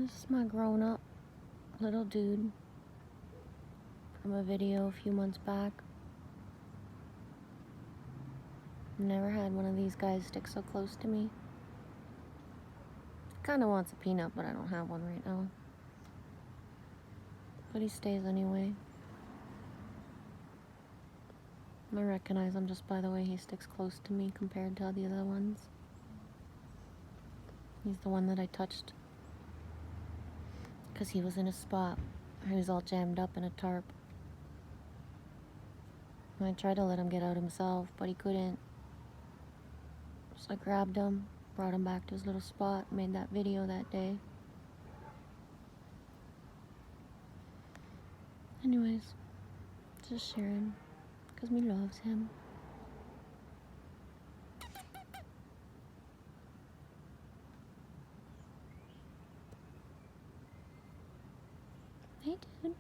This is my grown-up little dude from a video a few months back. Never had one of these guys stick so close to me. Kinda wants a peanut, but I don't have one right now. But he stays anyway. I recognize him just by the way he sticks close to me compared to the other ones. He's the one that I touched because he was in a spot. He was all jammed up in a tarp. I tried to let him get out himself, but he couldn't. So I grabbed him, brought him back to his little spot, made that video that day. Anyways, just sharing, because me loves him. Hey, dude.